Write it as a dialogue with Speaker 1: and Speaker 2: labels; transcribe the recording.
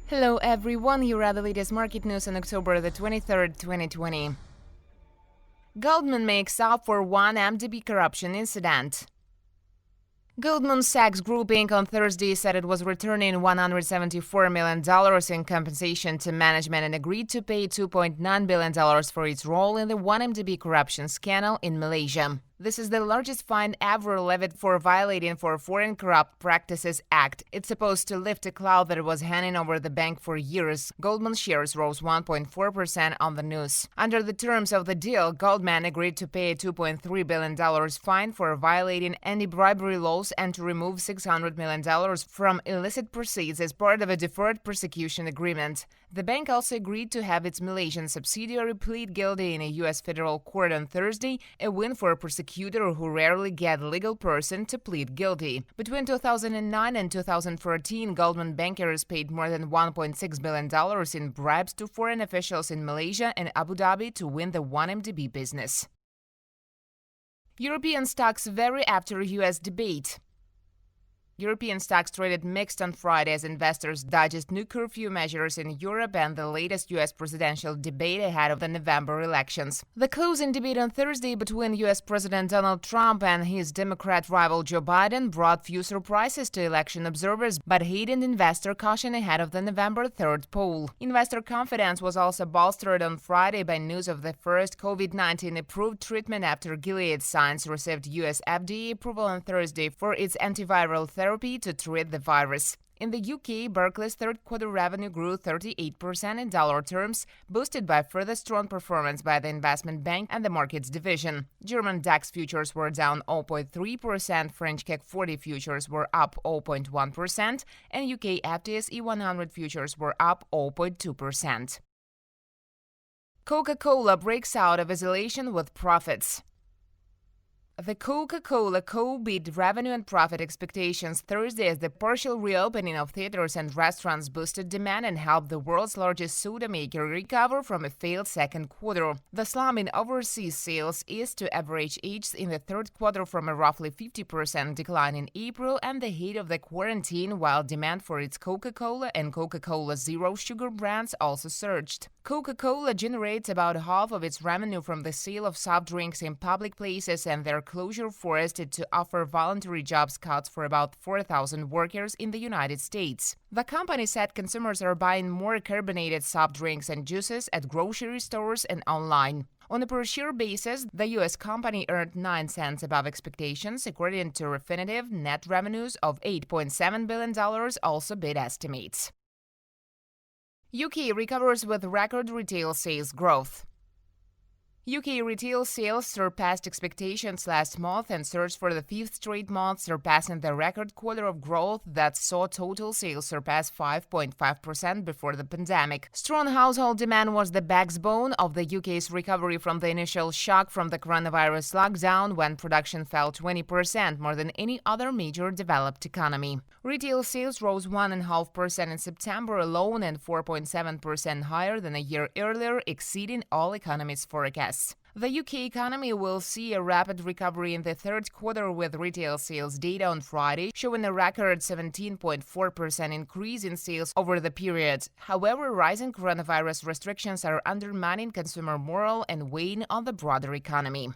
Speaker 1: Hello everyone, here are the latest market news on October the 23rd, 2020. Goldman makes up for one MDB corruption incident. Goldman Sachs Group Inc. on Thursday said it was returning $174 million in compensation to management and agreed to pay $2.9 billion for its role in the 1MDB corruption scandal in Malaysia. This is the largest fine ever levied for violating for Foreign Corrupt Practices Act. It's supposed to lift a cloud that was hanging over the bank for years. Goldman shares rose 1.4% on the news. Under the terms of the deal, Goldman agreed to pay a $2.3 billion fine for violating anti-bribery laws and to remove $600 million from illicit proceeds as part of a deferred prosecution agreement. The bank also agreed to have its Malaysian subsidiary plead guilty in a U.S. federal court on Thursday, a win for a prosecutor who rarely get legal person to plead guilty. Between 2009 and 2014, Goldman bankers paid more than $1.6 billion in bribes to foreign officials in Malaysia and Abu Dhabi to win the 1MDB business. European stocks vary after U.S. debate. European stocks traded mixed on Friday as investors digest new curfew measures in Europe and the latest U.S. presidential debate ahead of the November elections. The closing debate on Thursday between U.S. President Donald Trump and his Democrat rival Joe Biden brought few surprises to election observers, but heightened investor caution ahead of the November 3rd poll. Investor confidence was also bolstered on Friday by news of the first COVID-19 approved treatment after Gilead Sciences received U.S. FDA approval on Thursday for its antiviral therapy to treat the virus. In the UK, Barclays' third-quarter revenue grew 38% in dollar terms, boosted by further strong performance by the investment bank and the markets division. German DAX futures were down 0.3%, French CAC 40 futures were up 0.1%, and UK FTSE 100 futures were up 0.2%. Coca-Cola breaks out of isolation with profits. The Coca-Cola Co. beat revenue and profit expectations Thursday as the partial reopening of theaters and restaurants boosted demand and helped the world's largest soda maker recover from a failed second quarter. The slump in overseas sales eased to average age in the third quarter from a roughly 50% decline in April and the height of the quarantine, while demand for its Coca-Cola and Coca-Cola Zero Sugar brands also surged. Coca-Cola generates about half of its revenue from the sale of soft drinks in public places, and their closure forced it to offer voluntary jobs cuts for about 4,000 workers in the United States. The company said consumers are buying more carbonated soft drinks and juices at grocery stores and online. On a per-share basis, the U.S. company earned 9 cents above expectations, according to Refinitiv. Net revenues of $8.7 billion also beat estimates. UK recovers with record retail sales growth. UK retail sales surpassed expectations last month and surged for the fifth straight month, surpassing the record quarter of growth that saw total sales surpass 5.5% before the pandemic. Strong household demand was the backbone of the UK's recovery from the initial shock from the coronavirus lockdown, when production fell 20%, more than any other major developed economy. Retail sales rose 1.5% in September alone and 4.7% higher than a year earlier, exceeding all economists' forecasts. The UK economy will see a rapid recovery in the third quarter, with retail sales data on Friday showing a record 17.4% increase in sales over the period. However, rising coronavirus restrictions are undermining consumer morale and weighing on the broader economy.